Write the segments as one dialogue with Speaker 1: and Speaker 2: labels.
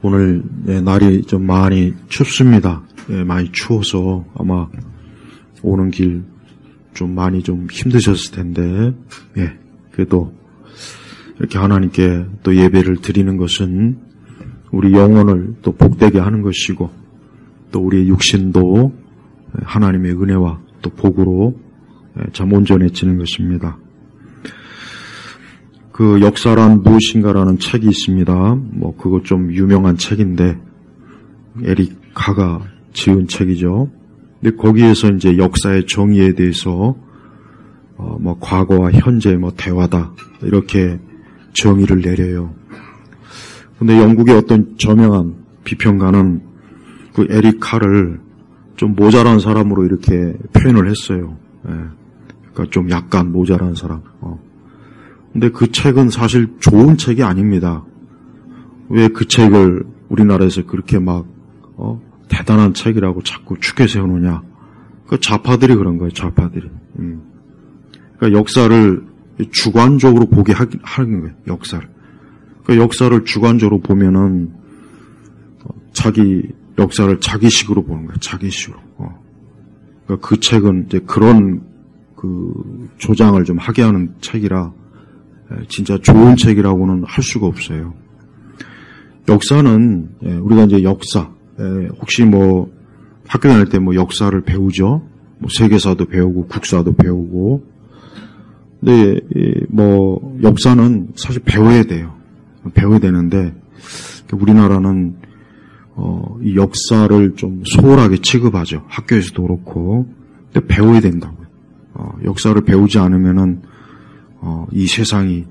Speaker 1: 오늘 날이 좀 많이 춥습니다. 많이 추워서 아마 오는 길 좀 많이 좀 힘드셨을 텐데, 그래도 이렇게 하나님께 또 예배를 드리는 것은 우리 영혼을 또 복되게 하는 것이고, 또 우리의 육신도 하나님의 은혜와 또 복으로 참 온전해지는 것입니다. 그 역사란 무엇인가라는 책이 있습니다. 그거 좀 유명한 책인데, 에릭 카가 지은 책이죠. 근데 거기에서 이제 역사의 정의에 대해서, 과거와 현재 대화다. 이렇게 정의를 내려요. 근데 영국의 어떤 저명한 비평가는 그 에릭 카를 좀 모자란 사람으로 이렇게 표현을 했어요. 그러니까 좀 약간 모자란 사람. 근데 그 책은 사실 좋은 책이 아닙니다. 왜 그 책을 우리나라에서 그렇게 대단한 책이라고 자꾸 축해 세우느냐. 그 좌파들이 그런 거예요, 좌파들이. 그러니까 역사를 주관적으로 보게 하는 거예요, 역사를. 그러니까 역사를 주관적으로 보면은, 자기, 역사를 자기식으로 보는 거예요, 자기식으로. 그러니까 그 책은 이제 그런 조장을 좀 하게 하는 책이라, 진짜 좋은 책이라고는 할 수가 없어요. 역사는, 우리가 이제 역사, 혹시 학교 다닐 때 역사를 배우죠. 세계사도 배우고, 국사도 배우고. 근데, 역사는 사실 배워야 돼요. 배워야 되는데, 우리나라는, 이 역사를 좀 소홀하게 취급하죠. 학교에서도 그렇고. 근데 배워야 된다고요. 역사를 배우지 않으면은, 이 세상이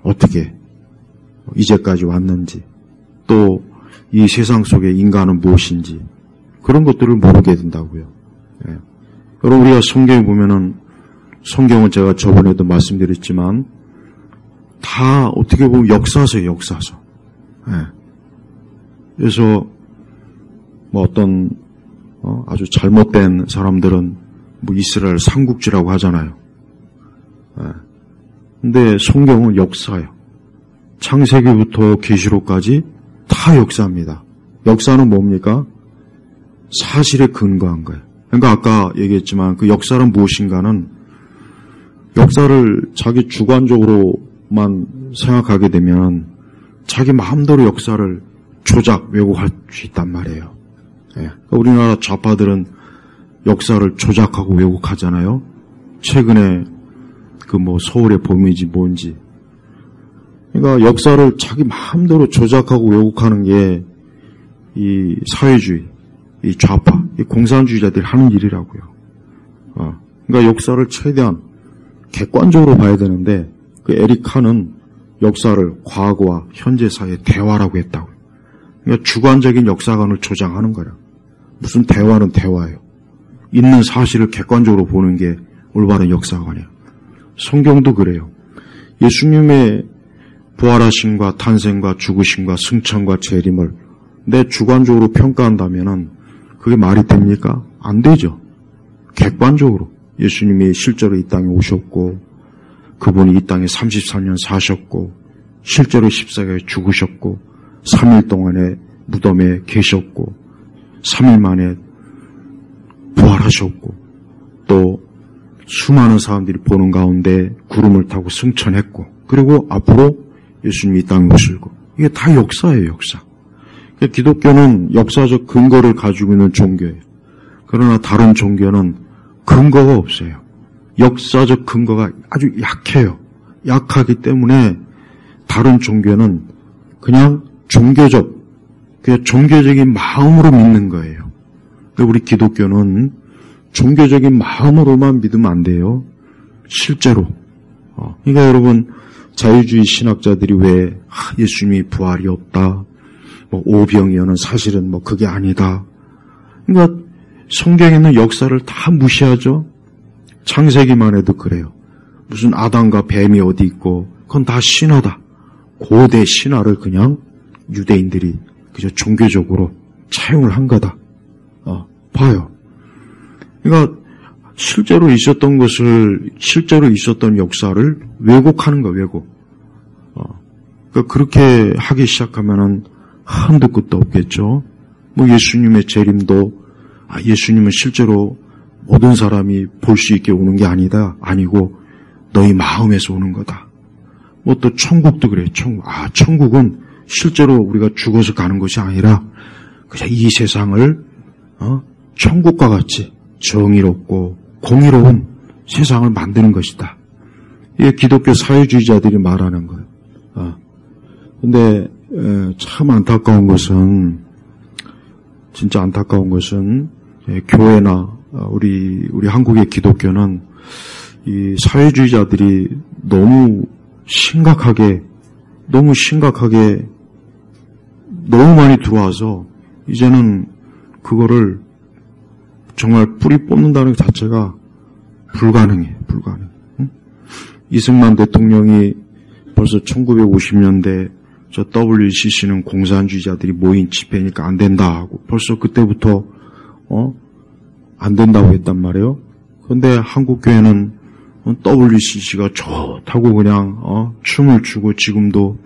Speaker 1: 어떻게 이제까지 왔는지, 또 이 세상 속에 인간은 무엇인지, 그런 것들을 모르게 된다고요. 여러분, 우리가 성경에 보면은, 성경은 제가 저번에도 말씀드렸지만, 다 어떻게 보면 역사서예요, 역사서. 그래서, 어떤, 아주 잘못된 사람들은 이스라엘 삼국지라고 하잖아요. 근데 성경은 역사예요. 창세기부터 계시록까지 다 역사입니다. 역사는 뭡니까? 사실에 근거한 거예요. 그러니까 아까 얘기했지만 그 역사는 무엇인가는 역사를 자기 주관적으로만 생각하게 되면 자기 마음대로 역사를 조작, 왜곡할 수 있단 말이에요. 그러니까 우리나라 좌파들은 역사를 조작하고 왜곡하잖아요. 최근에 서울의 봄이지 뭔지. 그러니까 역사를 자기 마음대로 조작하고 왜곡하는 게 이 사회주의, 이 좌파, 이 공산주의자들이 하는 일이라고요. 그러니까 역사를 최대한 객관적으로 봐야 되는데 그 에릭 카는 역사를 과거와 현재 사이의 대화라고 했다고요. 그러니까 주관적인 역사관을 조장하는 거라. 무슨 대화는 대화예요. 있는 사실을 객관적으로 보는 게 올바른 역사관이에요. 성경도 그래요. 예수님의 부활하심과 탄생과 죽으심과 승천과 재림을 내 주관적으로 평가한다면은 그게 말이 됩니까? 안 되죠. 객관적으로 예수님이 실제로 이 땅에 오셨고 그분이 이 땅에 34년 사셨고 실제로 십자가에 죽으셨고 3일 동안에 무덤에 계셨고 3일 만에 부활하셨고 또 수많은 사람들이 보는 가운데 구름을 타고 승천했고 그리고 앞으로 예수님이 이 땅에 오시고 이게 다 역사예요, 역사. 그러니까 기독교는 역사적 근거를 가지고 있는 종교예요. 그러나 다른 종교는 근거가 없어요. 역사적 근거가 아주 약해요. 약하기 때문에 다른 종교는 그냥 종교적인 마음으로 믿는 거예요. 근데 우리 기독교는 종교적인 마음으로만 믿으면 안 돼요. 실제로. 그러니까 여러분, 자유주의 신학자들이 왜 예수님이 부활이 없다, 오병이어는 사실은 그게 아니다. 그러니까 성경에 있는 역사를 다 무시하죠. 창세기만 해도 그래요. 무슨 아담과 뱀이 어디 있고 그건 다 신화다. 고대 신화를 그냥 유대인들이 그저 종교적으로 차용을 한 거다. 봐요. 그러니까 실제로 있었던 역사를 왜곡하는 거예요, 왜곡. 그러니까 그렇게 하기 시작하면은 한도 끝도 없겠죠. 뭐 예수님의 재림도 예수님은 실제로 모든 사람이 볼 수 있게 오는 게 아니고 너희 마음에서 오는 거다. 뭐 또 천국도 그래요. 천국은 실제로 우리가 죽어서 가는 것이 아니라 그냥 이 세상을 천국과 같이 정의롭고 공의로운 세상을 만드는 것이다. 이게 기독교 사회주의자들이 말하는 거예요. 근데 참 안타까운 것은 진짜 안타까운 것은 교회나 우리 한국의 기독교는 이 사회주의자들이 너무 심각하게 너무 많이 들어와서 이제는 그거를 정말 뿌리 뽑는다는 것 자체가 불가능해. 응? 이승만 대통령이 벌써 1950년대 저 WCC는 공산주의자들이 모인 집회니까 안 된다 하고 벌써 그때부터 안 된다고 했단 말이에요. 그런데 한국교회는 WCC가 좋다고 그냥 춤을 추고 지금도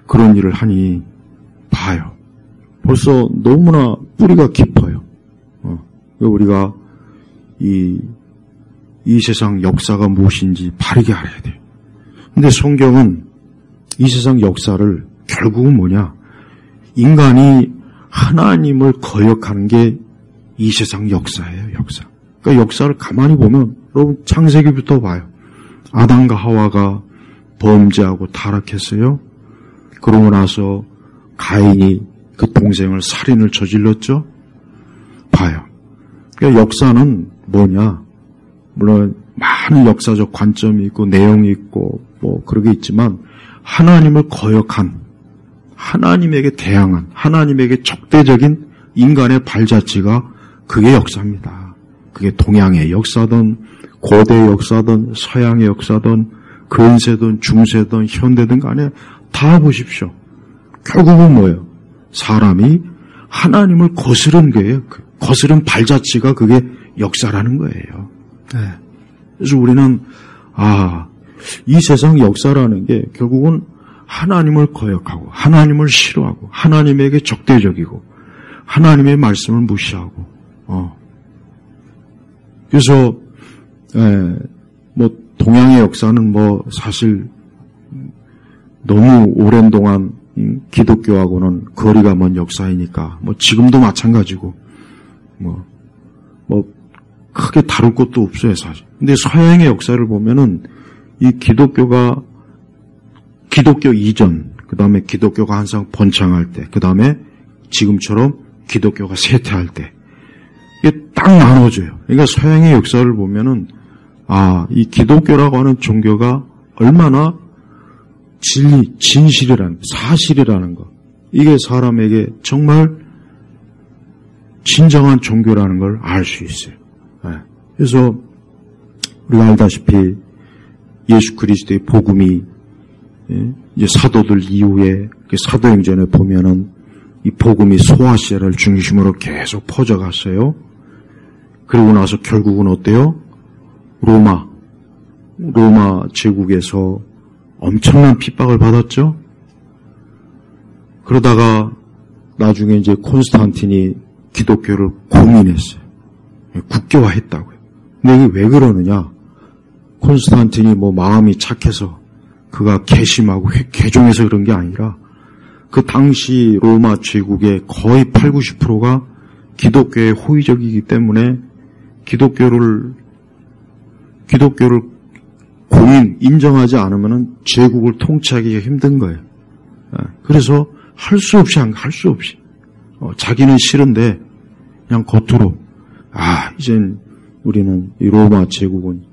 Speaker 1: 그런 일을 하니 봐요. 벌써 너무나 뿌리가 깊어요. 우리가 이 세상 역사가 무엇인지 바르게 알아야 돼요. 근데 성경은 이 세상 역사를 결국은 뭐냐? 인간이 하나님을 거역하는 게 이 세상 역사예요, 역사. 그러니까 역사를 가만히 보면 여러분 창세기부터 봐요. 아담과 하와가 범죄하고 타락했어요. 그러고 나서 가인이 그 동생을 살인을 저질렀죠. 봐요. 그러니까 역사는 뭐냐? 물론 많은 역사적 관점이 있고 내용이 있고 뭐 그런 게 있지만 하나님을 거역한, 하나님에게 대항한, 하나님에게 적대적인 인간의 발자취가 그게 역사입니다. 그게 동양의 역사든 고대 역사든 서양의 역사든 근세든 중세든 현대든 간에 다 보십시오. 결국은 뭐예요? 사람이 하나님을 거스른 거예요. 거스른 발자취가 그게 역사라는 거예요. 네. 그래서 우리는 이 세상 역사라는 게 결국은 하나님을 거역하고 하나님을 싫어하고 하나님에게 적대적이고 하나님의 말씀을 무시하고 그래서 뭐 동양의 역사는 뭐 사실 너무 오랜 동안 기독교하고는 거리가 먼 역사이니까 뭐 지금도 마찬가지고 뭐 크게 다룰 것도 없어요 사실. 근데 서양의 역사를 보면은 이 기독교 이전, 그 다음에 기독교가 항상 번창할 때, 그 다음에 지금처럼 기독교가 쇠퇴할 때, 이게 딱 나눠져요. 그러니까 서양의 역사를 보면은, 이 기독교라고 하는 종교가 얼마나 진실이라는, 사실이라는 것, 이게 사람에게 정말 진정한 종교라는 걸 알 수 있어요. 그래서 우리가 알다시피 예수 그리스도의 복음이 이제 사도들 이후에 사도행전에 보면은 이 복음이 소아시아를 중심으로 계속 퍼져갔어요. 그러고 나서 결국은 어때요? 로마 제국에서 엄청난 핍박을 받았죠. 그러다가 나중에 이제 콘스탄틴이 기독교를 공인했어요. 국교화했다고요. 근데 이게 왜 그러느냐? 콘스탄틴이 뭐 마음이 착해서 그가 개심하고 개종해서 그런 게 아니라 그 당시 로마 제국의 거의 80~90%가 기독교에 호의적이기 때문에 기독교를 인정하지 않으면은 제국을 통치하기가 힘든 거예요. 그래서 할 수 없이 자기는 싫은데 그냥 겉으로 이젠 우리는 이 로마 제국은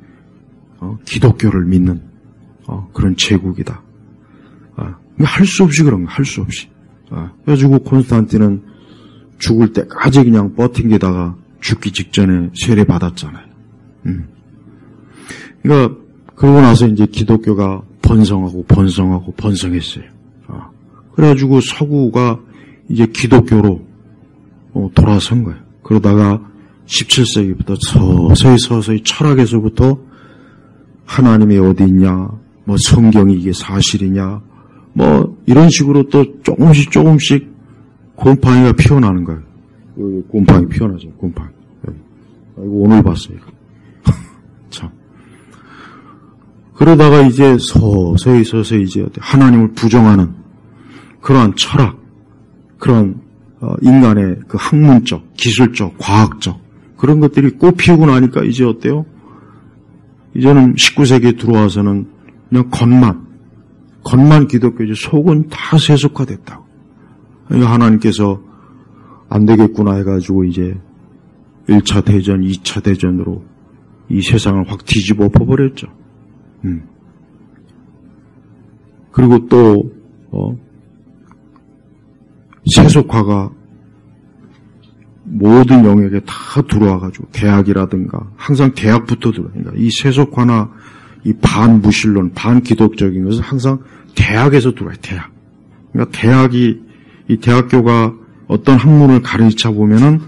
Speaker 1: 기독교를 믿는 그런 제국이다. 할 수 없이 그런 거, 할 수 없이. 그래가지고 콘스탄틴은 죽을 때까지 그냥 버틴게다가 죽기 직전에 세례 받았잖아요. 그러니까 그러고 나서 이제 기독교가 번성했어요. 그래가지고 서구가 이제 기독교로 돌아선 거예요. 그러다가 17세기부터 서서히 철학에서부터 하나님이 어디 있냐, 뭐 성경이 이게 사실이냐, 뭐 이런 식으로 또 조금씩 곰팡이가 피어나는 거예요. 곰팡이 피어나죠. 곰팡이. 이거 오늘 봤어요. 참. 그러다가 이제 서서히 이제 하나님을 부정하는 그러한 철학, 그런 인간의 그 학문적, 기술적, 과학적 그런 것들이 꽃 피우고 나니까 이제 어때요? 이제는 19세기에 들어와서는 그냥 겉만 기독교지 속은 다 세속화됐다고. 그러니까 하나님께서 안 되겠구나 해가지고 이제 1차 대전, 2차 대전으로 이 세상을 확 뒤집어 엎어버렸죠. 그리고 또 세속화가 모든 영역에 다 들어와가지고 대학이라든가 항상 대학부터 들어오니까 이 세속화나 이 반무신론, 반기독적인 것은 항상 대학에서 들어와요. 대학. 그러니까 이 대학교가 어떤 학문을 가르쳐 보면은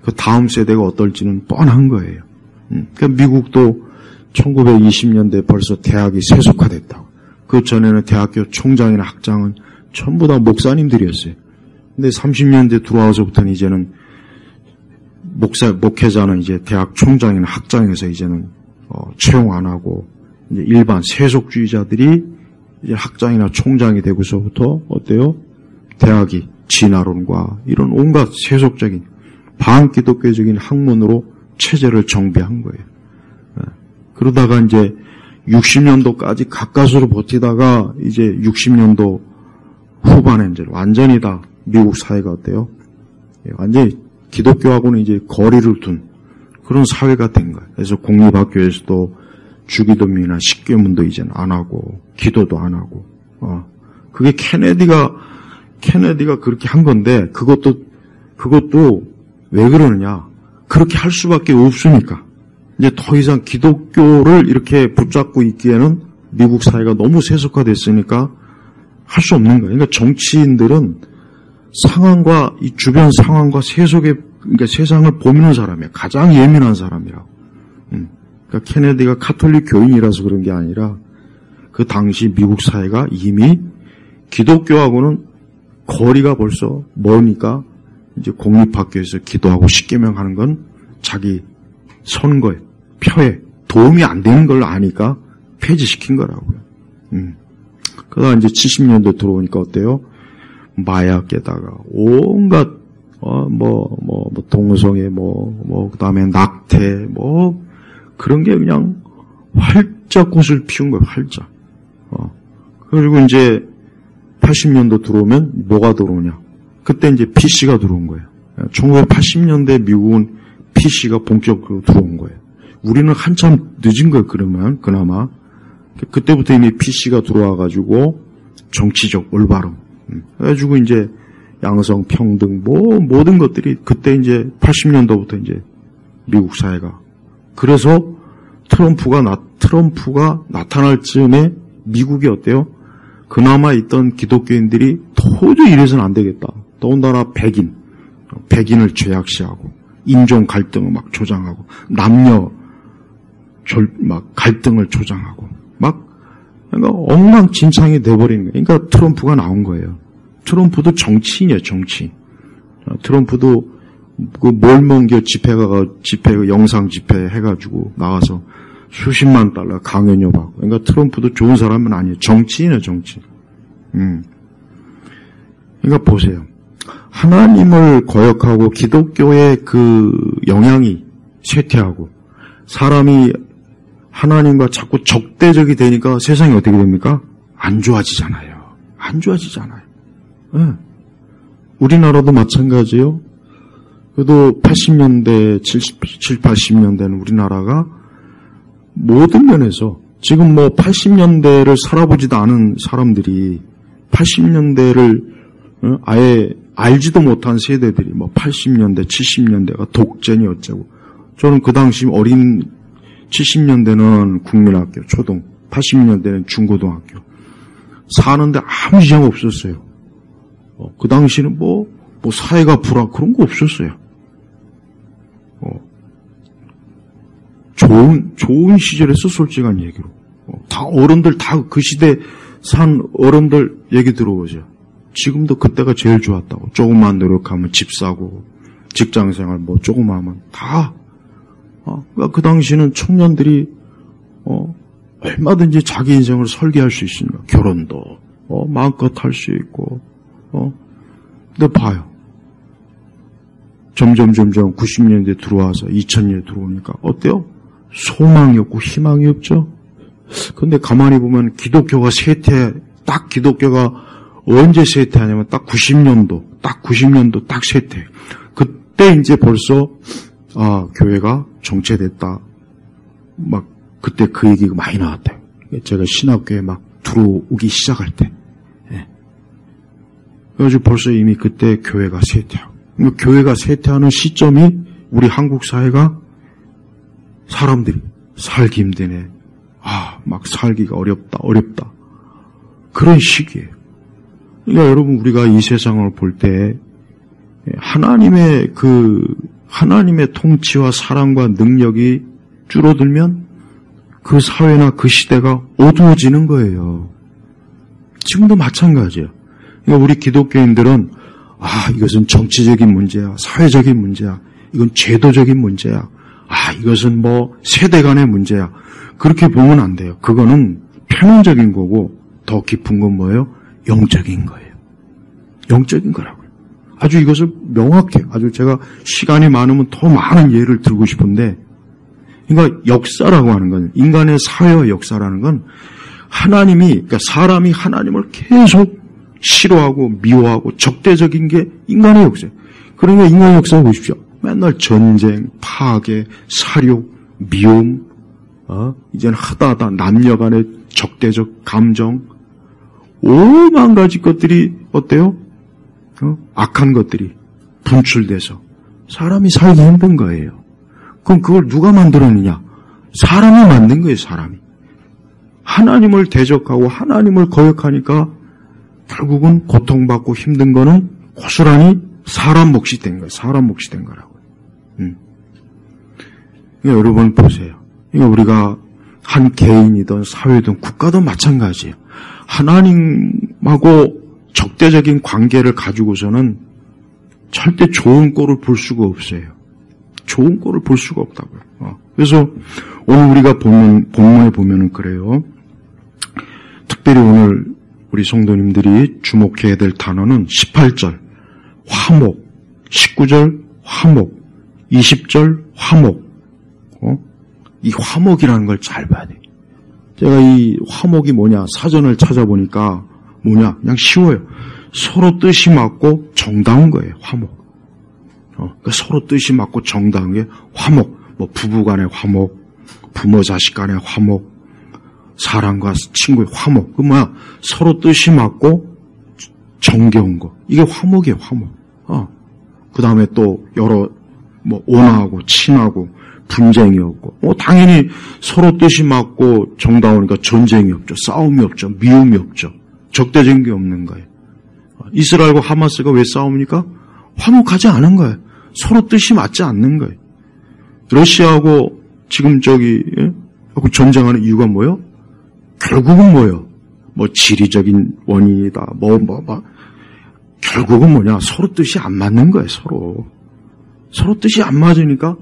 Speaker 1: 그 다음 세대가 어떨지는 뻔한 거예요. 그러니까 미국도 1920년대 벌써 대학이 세속화됐다고. 그 전에는 대학교 총장이나 학장은 전부 다 목사님들이었어요. 근데 30년대 들어와서부터는 이제는 목회자는 이제 대학 총장이나 학장에서 이제는 채용 안 하고 이제 일반 세속주의자들이 이제 학장이나 총장이 되고서부터 어때요? 대학이 진화론과 이런 온갖 세속적인 반기독교적인 학문으로 체제를 정비한 거예요. 그러다가 이제 60년도까지 가까스로 버티다가 이제 60년도 후반에 이제 완전히 다 미국 사회가 어때요? 완전히 기독교하고는 이제 거리를 둔 그런 사회가 된 거예요. 그래서 공립학교에서도 주기도문이나 십계문도 이제는 안 하고 기도도 안 하고 그게 케네디가 그렇게 한 건데 그것도 왜 그러느냐? 그렇게 할 수밖에 없으니까. 이제 더 이상 기독교를 이렇게 붙잡고 있기에는 미국 사회가 너무 세속화됐으니까 할 수 없는 거예요. 그러니까 정치인들은 상황과 이 주변 상황과 그러니까 세상을 보는 사람이에요. 가장 예민한 사람이라고. 그러니까 케네디가 카톨릭 교인이라서 그런 게 아니라 그 당시 미국 사회가 이미 기독교하고는 거리가 벌써 머니까 이제 공립학교에서 기도하고 십계명 하는 건 자기 선거에, 표에 도움이 안 되는 걸 아니까 폐지시킨 거라고요. 그러다 이제 70년대 들어오니까 어때요? 마약에다가 온갖, 동성애, 그 다음에 낙태, 그런 게 그냥 활짝 꽃을 피운 거예요, 활짝. 그리고 이제 80년도 들어오면 뭐가 들어오냐? 그때 이제 PC가 들어온 거예요. 1980년대 미국은 PC가 본격적으로 들어온 거예요. 우리는 한참 늦은 거예요, 그러면, 그나마. 그때부터 이미 PC가 들어와가지고, 정치적 올바름. 그래가지고 이제 양성, 평등, 모든 것들이 그때 이제 80년도부터 이제 미국 사회가. 그래서 트럼프가 나타날 즈음에 미국이 어때요? 그나마 있던 기독교인들이 도저히 이래서는 안 되겠다. 더군다나 백인을 죄악시하고, 인종 갈등을 막 조장하고, 갈등을 조장하고, 그러니까 엉망진창이 돼버린 거예요. 그러니까 트럼프가 나온 거예요. 트럼프도 정치인이에요, 정치. 트럼프도 그 몰몬교 집회 영상 집회 해가지고 나와서 수십만 달러 강연료 받고. 그러니까 트럼프도 좋은 사람은 아니에요. 정치인이에요, 정치인. 그러니까 보세요. 하나님을 거역하고 기독교의 그 영향이 쇠퇴하고 사람이 하나님과 자꾸 적대적이 되니까 세상이 어떻게 됩니까? 안 좋아지잖아요. 네. 우리나라도 마찬가지예요. 그래도 80년대, 80년대는 우리나라가 모든 면에서 지금 80년대를 살아보지도 않은 사람들이 80년대를 아예 알지도 못한 세대들이 80년대, 70년대가 독재니 어쩌고. 저는 그 당시 70년대는 국민학교, 초등, 80년대는 중고등학교. 사는데 아무 지장 없었어요. 그 당시는 사회가 그런 거 없었어요. 좋은 시절에서 솔직한 얘기로. 다 어른들 다 그 시대 산 어른들 얘기 들어보죠. 지금도 그때가 제일 좋았다고. 조금만 노력하면 집 사고, 직장생활 뭐 조금만 하면 다. 그러니까 그 당시는 청년들이 얼마든지 자기 인생을 설계할 수 있습니다. 결혼도 마음껏 할 수 있고. 근데 봐요. 점점 90년대 들어와서 2000년에 들어오니까 어때요? 소망이 없고 희망이 없죠. 근데 가만히 보면 기독교가 기독교가 언제 쇠퇴하냐면 딱 90년도 딱 쇠퇴. 그때 이제 벌써 교회가 정체됐다. 막 그때 그 얘기가 많이 나왔대요. 제가 신학교에 막 들어오기 시작할 때. 예. 그래가지고 벌써 이미 그때 교회가 쇠퇴하고. 교회가 쇠퇴하는 시점이 우리 한국 사회가 사람들이 살기 힘드네. 막 살기가 어렵다. 그런 시기예요. 그러니까 여러분 우리가 이 세상을 볼 때 하나님의 통치와 사랑과 능력이 줄어들면 그 사회나 그 시대가 어두워지는 거예요. 지금도 마찬가지예요. 그러니까 우리 기독교인들은 이것은 정치적인 문제야, 사회적인 문제야, 이건 제도적인 문제야, 이것은 뭐 세대 간의 문제야. 그렇게 보면 안 돼요. 그거는 표면적인 거고 더 깊은 건 뭐예요? 영적인 거예요. 영적인 거라고요. 아주 이것을 명확해요. 아주 제가 시간이 많으면 더 많은 예를 들고 싶은데, 그러니까 역사라고 하는 건, 인간의 사회와 역사라는 건 그러니까 사람이 하나님을 계속 싫어하고 미워하고 적대적인 게 인간의 역사예요. 그러니까 인간의 역사 보십시오. 맨날 전쟁, 파괴, 사료, 미움, 이제는 하다 남녀 간의 적대적 감정, 오만 가지 것들이 어때요? 악한 것들이 분출돼서 사람이 살기 힘든 거예요. 그럼 그걸 누가 만들었느냐? 사람이 만든 거예요, 사람이. 하나님을 대적하고 하나님을 거역하니까 결국은 고통받고 힘든 거는 고스란히 사람 몫이 된 거예요. 사람 몫이 된 거라고요. 그러니까 여러분 보세요. 그러니까 우리가 한 개인이든 사회든 국가든 마찬가지예요. 하나님하고 적대적인 관계를 가지고서는 절대 좋은 꼴을 볼 수가 없어요. 좋은 꼴을 볼 수가 없다고요. 그래서 오늘 우리가 본문에 보면은 그래요. 특별히 오늘 우리 성도님들이 주목해야 될 단어는 18절 화목, 19절 화목, 20절 화목. 이 화목이라는 걸 잘 봐야 돼요. 제가 이 화목이 뭐냐 사전을 찾아보니까 뭐냐 그냥 쉬워요. 서로 뜻이 맞고 정다운 거예요. 화목. 그러니까 서로 뜻이 맞고 정다운 게 화목. 뭐 부부 간의 화목, 부모 자식 간의 화목, 사람과 친구의 화목. 그 뭐야 서로 뜻이 맞고 정겨운 거. 이게 화목이에요. 화목. 그 다음에 또 여러 뭐 온화하고 친하고 분쟁이 없고, 당연히 서로 뜻이 맞고 정다우니까 전쟁이 없죠. 싸움이 없죠. 미움이 없죠. 적대적인 게 없는 거예요. 이스라엘과 하마스가 왜 싸웁니까? 화목하지 않은 거예요. 서로 뜻이 맞지 않는 거예요. 러시아하고 지금 전쟁하는 이유가 뭐예요? 결국은 뭐예요? 뭐 지리적인 원인이다. 결국은 뭐냐? 서로 뜻이 안 맞는 거예요. 서로 뜻이 안 맞으니까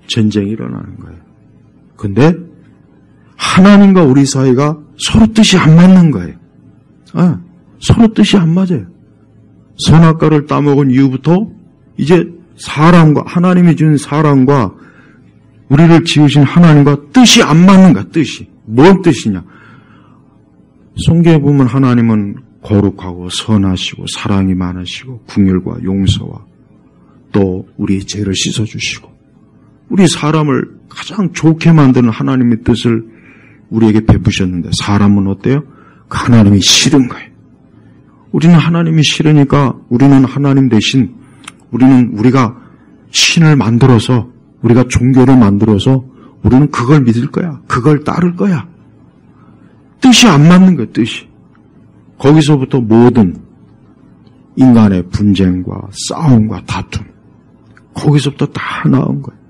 Speaker 1: 전쟁이 일어나는 거예요. 근데 하나님과 우리 사이가 서로 뜻이 안 맞는 거예요. 서로 뜻이 안 맞아요. 선악과를 따먹은 이후부터 이제 하나님이 준 사람과 우리를 지으신 하나님과 뜻이 안 맞는 거야. 뜻이. 뭔 뜻이냐? 성경에 보면 하나님은 거룩하고 선하시고 사랑이 많으시고 긍휼과 용서와 또 우리의 죄를 씻어주시고 우리 사람을 가장 좋게 만드는 하나님의 뜻을 우리에게 베푸셨는데 사람은 어때요? 그 하나님이 싫은 거예요. 우리는 하나님이 싫으니까 우리는 하나님 대신 우리가 신을 만들어서 우리가 종교를 만들어서 우리는 그걸 믿을 거야. 그걸 따를 거야. 뜻이 안 맞는 거예요. 뜻이. 거기서부터 모든 인간의 분쟁과 싸움과 다툼 거기서부터 다 나온 거예요.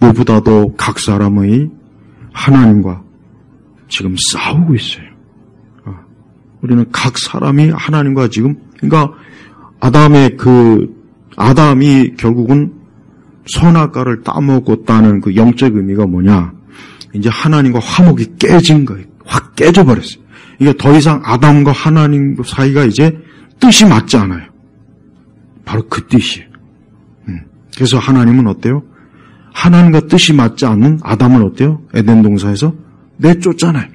Speaker 1: 무엇보다도 각 사람의 하나님과 지금 싸우고 있어요. 우리는 각 사람이 하나님과 지금, 그러니까 아담이 결국은 선악과를 따먹었다는 그 영적 의미가 뭐냐? 이제 하나님과 화목이 깨진 거예요. 확 깨져버렸어요. 이게 더 이상 아담과 하나님 사이가 이제 뜻이 맞지 않아요. 바로 그 뜻이에요. 그래서 하나님은 어때요? 하나님과 뜻이 맞지 않는 아담은 어때요? 에덴 동산에서 내쫓잖아요.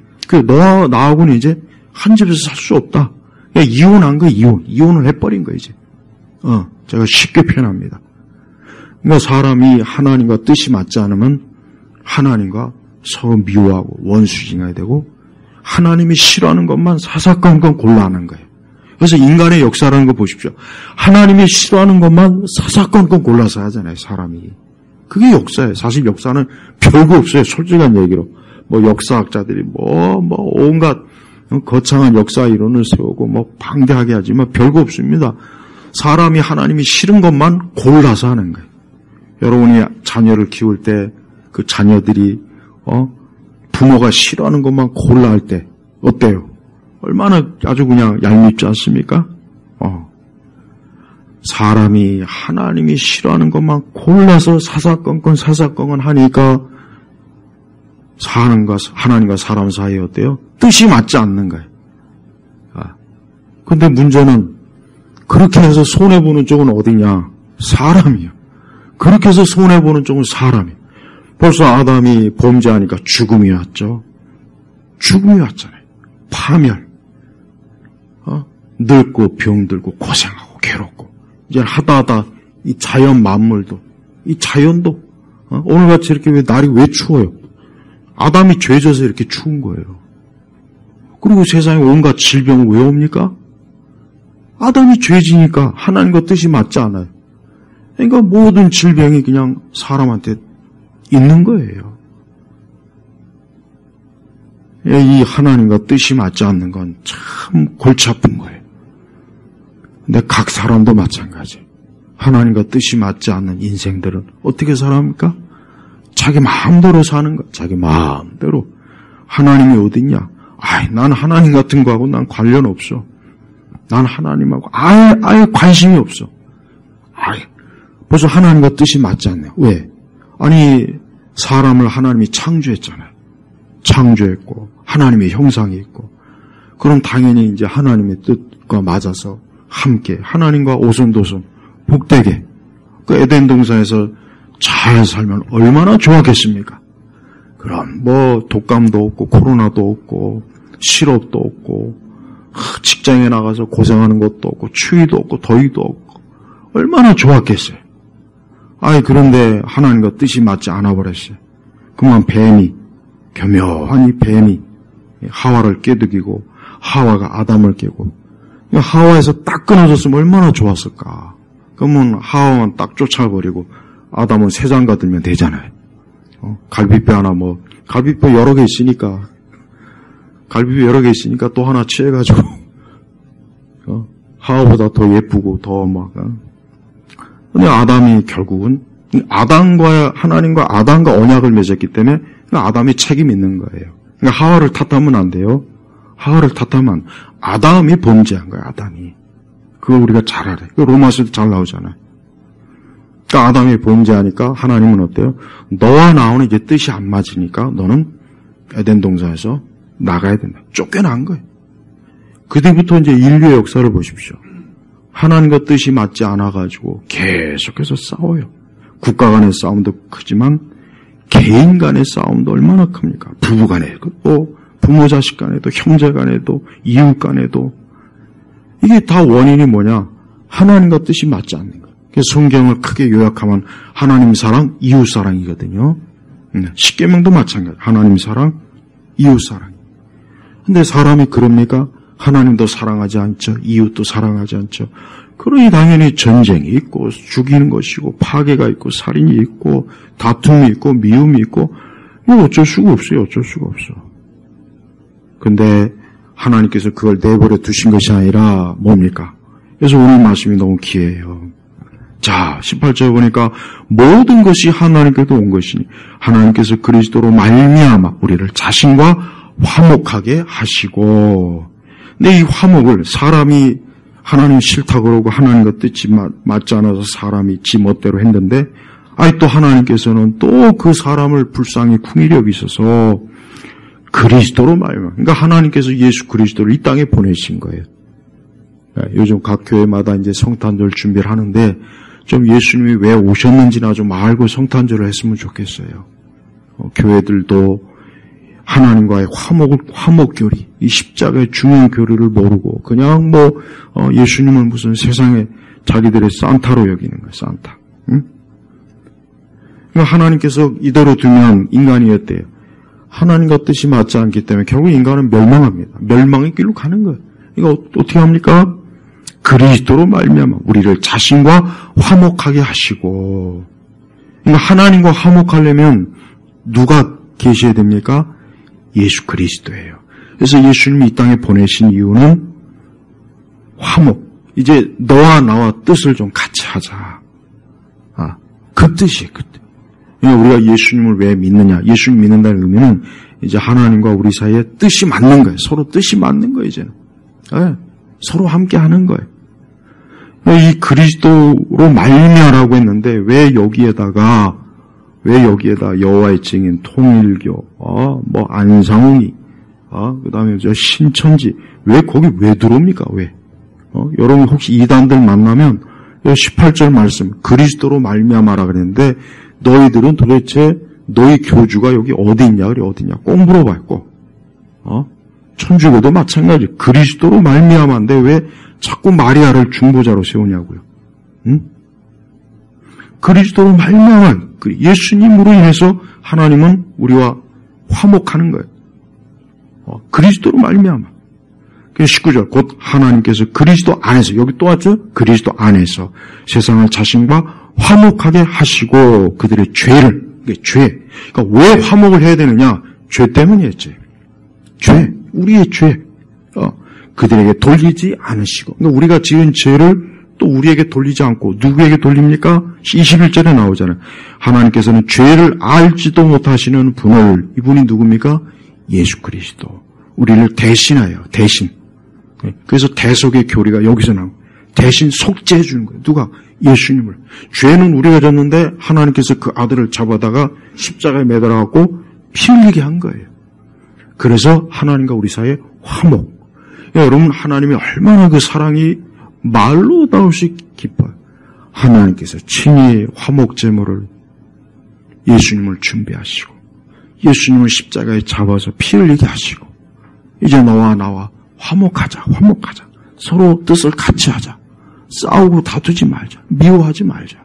Speaker 1: 너와 나하고는 이제 한 집에서 살 수 없다. 이혼한 거예요, 이혼을 해버린 거예요, 이제. 제가 쉽게 표현합니다. 그러니까 사람이 하나님과 뜻이 맞지 않으면 하나님과 서로 미워하고 원수징해야 되고 하나님이 싫어하는 것만 사사건건 골라하는 거예요. 그래서 인간의 역사라는 거 보십시오. 하나님이 싫어하는 것만 사사건건 골라서 하잖아요, 사람이. 그게 역사예요. 사실 역사는 별거 없어요, 솔직한 얘기로. 역사학자들이 온갖 거창한 역사 이론을 세우고 방대하게 하지만 별거 없습니다. 사람이 하나님이 싫은 것만 골라서 하는 거예요. 여러분이 자녀를 키울 때 그 자녀들이 부모가 싫어하는 것만 골라 할 때 어때요? 얼마나 아주 그냥 얄밉지 않습니까? 사람이 하나님이 싫어하는 것만 골라서 사사건건 하니까 하나님과 사람 사이에 어때요? 뜻이 맞지 않는 거예요. 근데 문제는 그렇게 해서 손해보는 쪽은 어디냐? 사람이요. 그렇게 해서 손해보는 쪽은 사람이요. 벌써 아담이 범죄하니까 죽음이 왔죠. 죽음이 왔잖아요. 파멸. 늙고 병들고 고생하고 괴롭고 이제 하다 이 자연 만물도 이 자연도 오늘같이 이렇게 날이 왜 추워요? 아담이 죄져서 이렇게 추운 거예요. 그리고 세상에 온갖 질병은 왜 옵니까? 아담이 죄지니까 하나님과 뜻이 맞지 않아요. 그러니까 모든 질병이 그냥 사람한테 있는 거예요. 이 하나님과 뜻이 맞지 않는 건 참 골치 아픈 거예요. 근데 각 사람도 마찬가지예요. 하나님과 뜻이 맞지 않는 인생들은 어떻게 살아합니까? 자기 마음대로 사는 거야. 자기 마음대로. 하나님이 어딨냐? 난 하나님 같은 거하고 난 관련 없어. 난 하나님하고 아예 관심이 없어. 벌써 하나님과 뜻이 맞지 않네요. 왜? 아니, 사람을 하나님이 창조했잖아요. 창조했고, 하나님의 형상이 있고, 그럼 당연히 이제 하나님의 뜻과 맞아서 함께, 하나님과 오손도손, 복되게, 그 에덴 동산에서 잘 살면 얼마나 좋았겠습니까? 그럼 독감도 없고, 코로나도 없고, 실업도 없고, 직장에 나가서 고생하는 것도 없고, 추위도 없고, 더위도 없고, 얼마나 좋았겠어요. 그런데 하나님과 뜻이 맞지 않아 버렸어요. 그만 교묘한 뱀이 하와를 깨뜨리고 하와가 아담을 깨고 하와에서 딱 끊어졌으면 얼마나 좋았을까. 그러면 하와만 딱 쫓아버리고 아담은 새 장가 들면 되잖아요. 갈비뼈 하나 갈비뼈 여러 개 있으니까 또 하나 취해가지고 하와보다 더 예쁘고 더 근데 아담이 결국은 하나님과 아담과 언약을 맺었기 때문에 아담이 책임 있는 거예요. 그러니까 하와를 탓하면 안 돼요. 하와를 탓하면 아담이 범죄한 거예요. 아담이. 그거 우리가 잘 알아요. 로마서도 잘 나오잖아요. 그러니까 아담이 범죄하니까 하나님은 어때요? 너와 나오는 이제 뜻이 안 맞으니까 너는 에덴 동산에서 나가야 된다. 쫓겨난 거예요. 그때부터 이제 인류의 역사를 보십시오. 하나님과 뜻이 맞지 않아가지고 계속해서 싸워요. 국가 간의 싸움도 크지만 개인 간의 싸움도 얼마나 큽니까? 부부 간에, 또 부모 자식 간에도, 형제 간에도, 이웃 간에도. 이게 다 원인이 뭐냐? 하나님과 뜻이 맞지 않는 거예요. 그래서 성경을 크게 요약하면 하나님 사랑, 이웃 사랑이거든요. 십계명도 마찬가지예요. 하나님 사랑, 이웃 사랑. 근데 사람이 그럽니까? 하나님도 사랑하지 않죠. 이웃도 사랑하지 않죠. 그러니 당연히 전쟁이 있고 죽이는 것이고 파괴가 있고 살인이 있고 다툼이 있고 미움이 있고 이거 어쩔 수가 없어요. 어쩔 수가 없어. 근데 하나님께서 그걸 내버려 두신 것이 아니라 뭡니까? 그래서 오늘 말씀이 너무 귀해요. 자, 18절 보니까 모든 것이 하나님께도 온 것이니 하나님께서 그리스도로 말미암아 우리를 자신과 화목하게 하시고. 근데 이 화목을 사람이 하나님 싫다 그러고 하나님과 뜻이 맞지 않아서 사람이 지 멋대로 했는데 또 하나님께서는 또 그 사람을 불쌍히 궁히 여기셔서 그리스도로 말미암아. 그러니까 하나님께서 예수 그리스도를 이 땅에 보내신 거예요. 요즘 각 교회마다 이제 성탄절 준비를 하는데 좀 예수님이 왜 오셨는지나 좀 알고 성탄절을 했으면 좋겠어요. 교회들도 하나님과의 화목교리, 이 십자가의 중요한 교리를 모르고 그냥 예수님은 무슨 세상에 자기들의 산타로 여기는 거예요. 산타. 응? 그러니까 하나님께서 이대로 두면 인간이 어때요? 하나님과 뜻이 맞지 않기 때문에 결국 인간은 멸망합니다. 멸망의 길로 가는 거예요. 이거 어떻게 합니까? 그리스도로 말미암아 우리를 자신과 화목하게 하시고. 그러니까 하나님과 화목하려면 누가 계셔야 됩니까? 예수 그리스도예요. 그래서 예수님이 이 땅에 보내신 이유는 화목. 이제 너와 나와 뜻을 좀 같이 하자. 그 뜻이에요. 그 뜻. 그러니까 우리가 예수님을 왜 믿느냐? 예수님 믿는다는 의미는 이제 하나님과 우리 사이에 뜻이 맞는 거예요. 서로 뜻이 맞는 거예요. 이제는. 서로 함께 하는 거예요. 이 그리스도로 말미암아라고 했는데 왜 여기에다가 여호와의 증인, 통일교, 안상홍이, 그다음에 신천지, 왜 거기 왜 들어옵니까? 왜? 여러분 혹시 이단들 만나면 18절 말씀 그리스도로 말미암아라 그랬는데 너희들은 도대체 너희 교주가 여기 어디 있냐 그래 어디냐 꼭 물어봐요 꼭. 천주교도 마찬가지 그리스도로 말미암아인데 왜 자꾸 마리아를 중보자로 세우냐고요. 응? 그리스도로 말미암아 예수님으로 인해서 하나님은 우리와 화목하는 거예요. 그리스도로 말미암아. 19절 곧 하나님께서 그리스도 안에서 여기 또 왔죠? 그리스도 안에서 세상을 자신과 화목하게 하시고 그들의 죄를 그러니까 왜 화목을 해야 되느냐? 죄 때문이었지. 우리의 죄 그들에게 돌리지 않으시고 그러니까 우리가 지은 죄를 또 우리에게 돌리지 않고 누구에게 돌립니까? 21절에 나오잖아요. 하나님께서는 죄를 알지도 못하시는 분을 이분이 누굽니까? 예수 그리스도 우리를 대신하여 대신 그래서 대속의 교리가 여기서 나오고 대신 속죄해 주는 거예요. 누가? 예수님을. 죄는 우리가 졌는데 하나님께서 그 아들을 잡아다가 십자가에 매달아갖고 피 흘리게 한 거예요. 그래서 하나님과 우리 사이에 화목. 여러분 하나님이 얼마나 그 사랑이 말로 나올 수 깊어요. 하나님께서 친히 화목 제물을 예수님을 준비하시고 예수님을 십자가에 잡아서 피 흘리게 하시고 이제 너와 나와 화목하자. 서로 뜻을 같이 하자. 싸우고 다투지 말자. 미워하지 말자.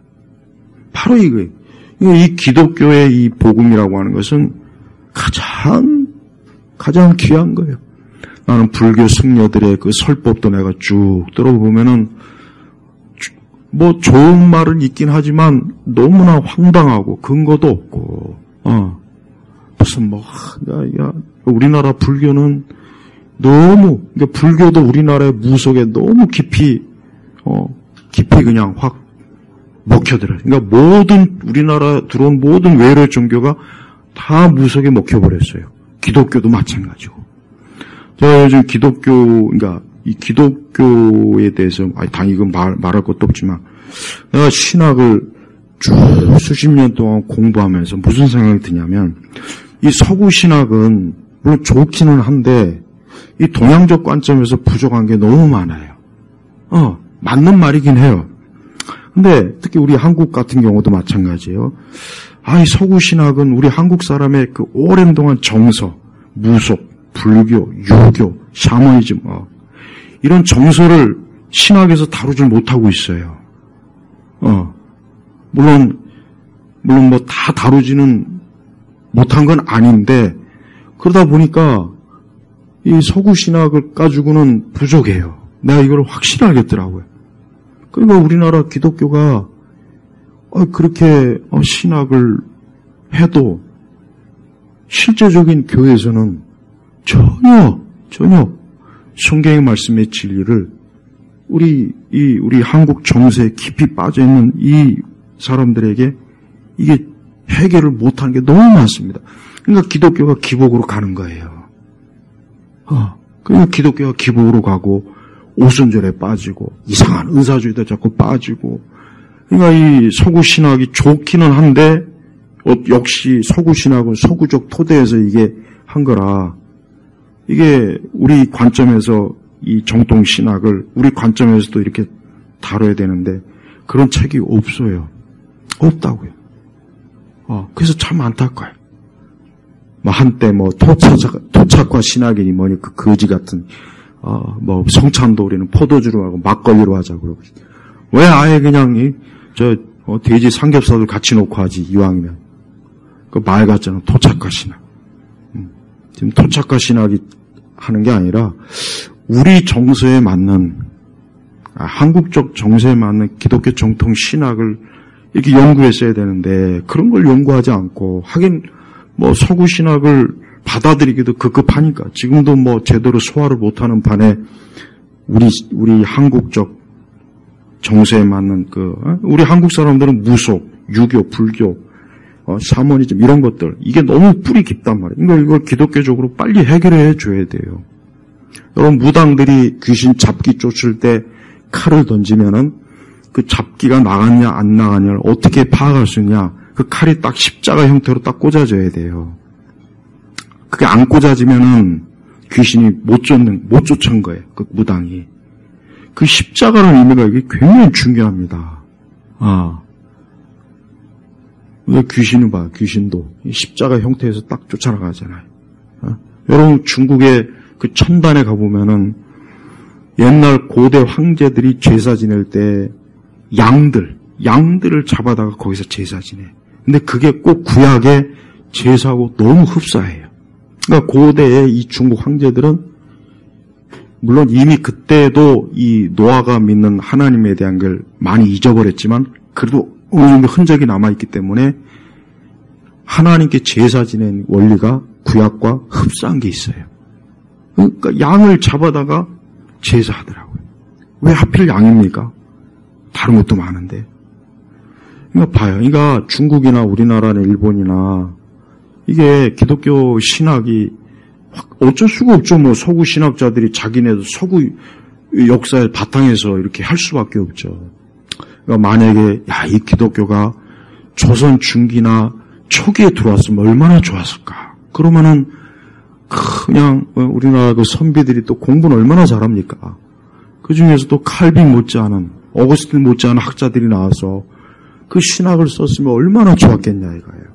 Speaker 1: 바로 이거예요. 이 기독교의 이 복음이라고 하는 것은 가장 귀한 거예요. 나는 불교 승려들의 그 설법도 내가 쭉 들어보면은 좋은 말은 있긴 하지만 너무나 황당하고 근거도 없고 무슨 우리나라 불교는 너무 그러니까 불교도 우리나라의 무속에 너무 깊이 그냥 확 먹혀들어요. 그러니까 우리나라 들어온 모든 외래 종교가 다 무속에 먹혀버렸어요. 기독교도 마찬가지고. 제가 요즘 그러니까 이 기독교에 대해서 당연히 이건 말할 것도 없지만 내가 신학을 쭉 수십 년 동안 공부하면서 무슨 생각이 드냐면 이 서구 신학은 물론 좋기는 한데 이 동양적 관점에서 부족한 게 너무 많아요. 맞는 말이긴 해요. 근데 특히 우리 한국 같은 경우도 마찬가지예요. 이 서구 신학은 우리 한국 사람의 그 오랜 동안 정서, 무속, 불교, 유교, 샤머니즘 이런 정서를 신학에서 다루질 못하고 있어요. 물론 다 다루지는 못한 건 아닌데 그러다 보니까 이 서구 신학을 가지고는 부족해요. 내가 이걸 확실히 알겠더라고요. 그러니까 우리나라 기독교가 그렇게 신학을 해도 실제적인 교회에서는 전혀 성경의 말씀의 진리를 우리 한국 정세에 깊이 빠져 있는 이 사람들에게 이게 해결을 못하는 게 너무 많습니다. 그러니까 기독교가 기복으로 가는 거예요. 그러니까 기독교가 기복으로 가고 오순절에 빠지고 이상한 은사주의도 자꾸 빠지고 그러니까 이 서구 신학이 좋기는 한데 역시 서구 신학은 서구적 토대에서 이게 한 거라 이게 우리 관점에서 이 정통 신학을 우리 관점에서도 이렇게 다뤄야 되는데 그런 책이 없어요. 없다고요. 그래서 참 안타까워요. 한때 토착과 신학이니 뭐니 그 거지 같은 성찬도 우리는 포도주로 하고 막걸리로 하자고 그러고 왜 아예 그냥 돼지 삼겹살을 같이 놓고 하지 이왕이면 그 말 같잖아. 토착과 신학. 지금 토착과 신학이 하는 게 아니라 우리 정서에 맞는 한국적 정서에 맞는 기독교 정통 신학을 이렇게 연구했어야 되는데 그런 걸 연구하지 않고 하긴 서구 신학을 받아들이기도 급급하니까 지금도 제대로 소화를 못하는 반에 우리 한국적 정서에 맞는 우리 한국 사람들은 무속, 유교, 불교, 샤머니즘 이런 것들 이게 너무 뿌리 깊단 말이에요. 이걸 기독교적으로 빨리 해결해 줘야 돼요. 여러분 무당들이 귀신 잡기 쫓을 때 칼을 던지면은 그 잡기가 나갔냐 안 나갔냐를 어떻게 파악할 수 있냐? 그 칼이 딱 십자가 형태로 딱 꽂아져야 돼요. 그게 안 꽂아지면은 귀신이 못 쫓은 거예요. 그 무당이. 그 십자가라는 의미가 이게 굉장히 중요합니다. 귀신을 봐요. 귀신도 십자가 형태에서 딱 쫓아나가잖아요. 여러분 중국의 그 천단에 가보면은 옛날 고대 황제들이 제사 지낼 때 양들을 잡아다가 거기서 제사 지내. 근데 그게 꼭 구약의 제사하고 너무 흡사해요. 그러니까 고대의 이 중국 황제들은 물론 이미 그때도 이 노아가 믿는 하나님에 대한 걸 많이 잊어버렸지만 그래도 어느 정도 흔적이 남아있기 때문에 하나님께 제사 지낸 원리가 구약과 흡사한 게 있어요. 그러니까 양을 잡아다가 제사하더라고요. 왜 하필 양입니까? 다른 것도 많은데. 그러니까 봐요. 그러니까 중국이나 우리나라나 일본이나 이게 기독교 신학이 어쩔 수가 없죠. 서구 신학자들이 자기네도 서구 역사의 바탕에서 이렇게 할 수밖에 없죠. 그러니까 만약에 이 기독교가 조선 중기나 초기에 들어왔으면 얼마나 좋았을까. 그러면은 그냥 우리나라 그 선비들이 또 공부는 얼마나 잘합니까. 그 중에서도 칼빈 못지않은 어거스틴 못지않은 학자들이 나와서 그 신학을 썼으면 얼마나 좋았겠냐 이거예요.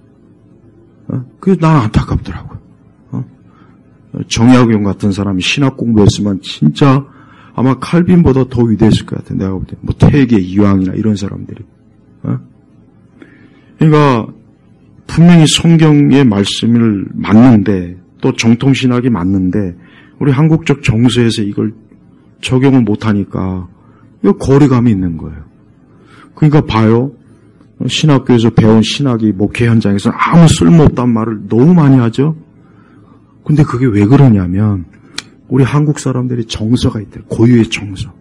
Speaker 1: 그게 난 안타깝더라고요. 정약용 같은 사람이 신학 공부했으면 진짜 아마 칼빈보다 더 위대했을 것 같아요. 내가 볼 때 태계 이황이나 이런 사람들이. 그러니까 분명히 성경의 말씀을 맞는데 또 정통신학이 맞는데 우리 한국적 정서에서 이걸 적용을 못하니까 이거 거리감이 있는 거예요. 그러니까 봐요. 신학교에서 배운 신학이 목회 현장에서는 아무 쓸모없단 말을 너무 많이 하죠. 근데 그게 왜 그러냐면 우리 한국 사람들이 정서가 있대요. 고유의 정서.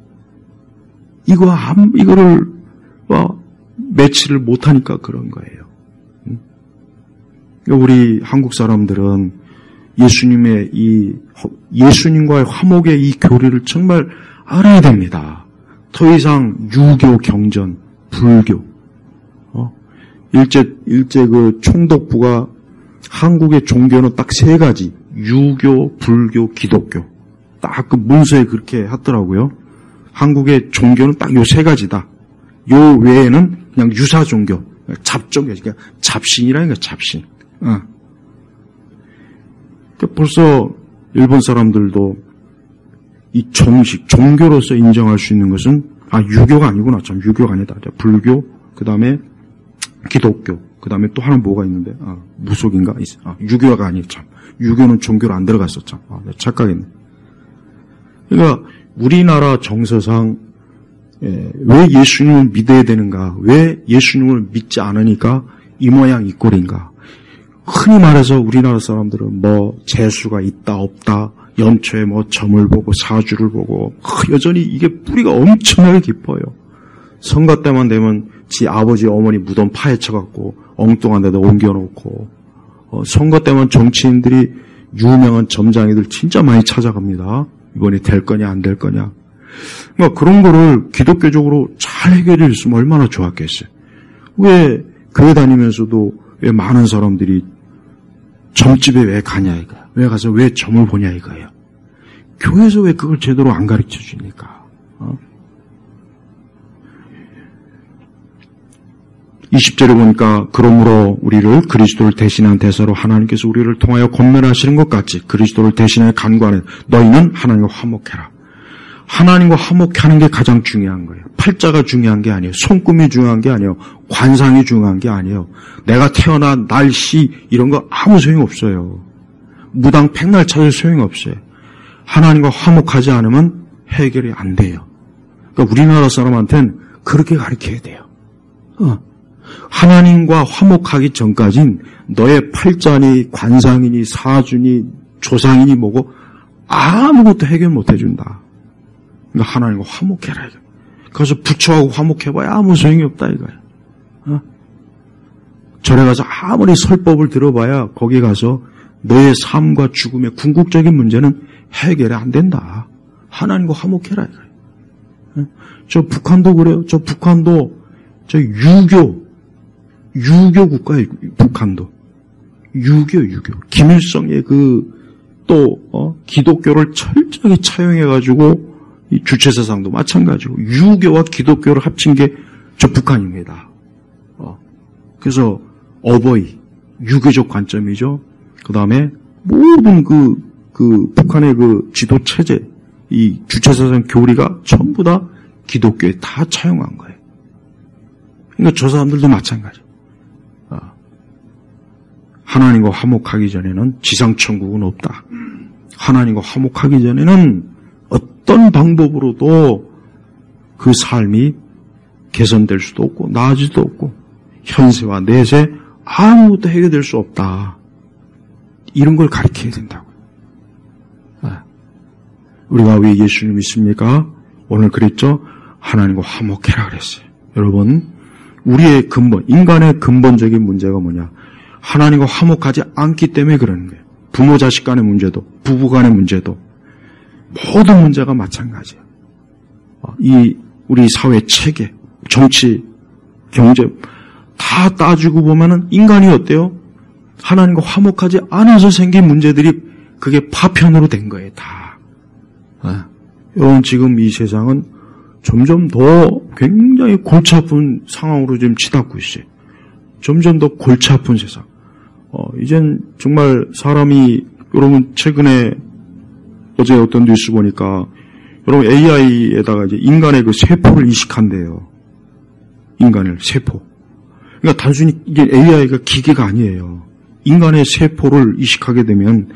Speaker 1: 이거를 매치를 못하니까 그런 거예요. 우리 한국 사람들은 예수님과의 화목의 이 교리를 정말 알아야 됩니다. 더 이상 유교 경전, 불교, 일제 그 총독부가 한국의 종교는 딱 세 가지, 유교, 불교, 기독교. 딱 그 문서에 그렇게 하더라고요. 한국의 종교는 딱 요 세 가지다. 요 외에는 그냥 유사 종교, 잡종교, 그러니까 잡신이라는 거 잡신. 그러니까 벌써 일본 사람들도 이 종교로서 인정할 수 있는 것은 유교가 아니구나. 참 유교가 아니다. 불교, 그 다음에 기독교, 그 다음에 또 하나 뭐가 있는데 무속인가? 유교가 아니에요. 참 유교는 종교로 안 들어갔어. 참 착각했네. 그러니까 우리나라 정서상 왜 예수님을 믿어야 되는가? 왜 예수님을 믿지 않으니까 이 모양 이 꼴인가? 흔히 말해서 우리나라 사람들은 재수가 있다 없다, 연초에 점을 보고 사주를 보고 여전히 이게 뿌리가 엄청나게 깊어요. 선거 때만 되면 지 아버지 어머니 무덤 파헤쳐갖고 엉뚱한 데다 옮겨놓고 선거 때만 정치인들이 유명한 점장이들 진짜 많이 찾아갑니다. 이번에 될 거냐 안 될 거냐. 그러니까 그런 거를 기독교적으로 잘 해결해 줬으면 얼마나 좋았겠어요. 왜 교회 다니면서도 왜 많은 사람들이 점집에 왜 가냐 이거야. 왜 가서 왜 점을 보냐 이거예요. 교회에서 왜 그걸 제대로 안 가르쳐 주니까. 20절에 보니까 그러므로 우리를 그리스도를 대신한 대사로 하나님께서 우리를 통하여 권면하시는 것 같이 그리스도를 대신하여 간구하는 너희는 하나님과 화목해라. 하나님과 화목하는 게 가장 중요한 거예요. 팔자가 중요한 게 아니에요. 손금이 중요한 게 아니에요. 관상이 중요한 게 아니에요. 내가 태어난 날씨 이런 거 아무 소용 없어요. 무당 백날 찾을 소용이 없어요. 하나님과 화목하지 않으면 해결이 안 돼요. 그러니까 우리나라 사람한테는 그렇게 가르쳐야 돼요. 하나님과 화목하기 전까진 너의 팔자니 관상이니 사주니 조상이니 뭐고 아무것도 해결 못 해준다. 그러니까 하나님과 화목해라 이거. 그래서 부처하고 화목해봐야 아무 소용이 없다 이거야. 절에 가서 아무리 설법을 들어봐야 거기 가서 너의 삶과 죽음의 궁극적인 문제는 해결이 안 된다. 하나님과 화목해라 이거야. 저 북한도 그래요. 저 북한도 저 유교 국가예요. 북한도 유교. 김일성의 기독교를 철저하게 차용해가지고 이 주체사상도 마찬가지고 유교와 기독교를 합친 게 저 북한입니다. 그래서 어버이 유교적 관점이죠. 그 다음에 모든 그 북한의 그 지도 체제 이 주체사상 교리가 전부 다 기독교에 다 차용한 거예요. 그러니까 저 사람들도 마찬가지. 하나님과 화목하기 전에는 지상천국은 없다. 하나님과 화목하기 전에는 어떤 방법으로도 그 삶이 개선될 수도 없고 나아질 수도 없고 현세와 내세 아무것도 해결될 수 없다. 이런 걸 가르쳐야 된다고요. 우리가 왜 예수님 믿습니까? 오늘 그랬죠? 하나님과 화목해라 그랬어요. 여러분 우리의 근본, 인간의 근본적인 문제가 뭐냐? 하나님과 화목하지 않기 때문에 그러는 거예요. 부모 자식 간의 문제도, 부부 간의 문제도 모든 문제가 마찬가지예요. 우리 사회 체계, 정치, 경제 다 따지고 보면은 인간이 어때요? 하나님과 화목하지 않아서 생긴 문제들이 그게 파편으로 된 거예요. 다. 여러분 지금 이 세상은 점점 더 굉장히 골치 아픈 상황으로 지금 치닫고 있어요. 점점 더 골치 아픈 세상. 이젠 정말 사람이, 여러분 최근에 어제 어떤 뉴스 보니까, 여러분 AI에다가 이제 인간의 그 세포를 이식한대요. 인간을, 세포. 그러니까 단순히 이게 AI가 기계가 아니에요. 인간의 세포를 이식하게 되면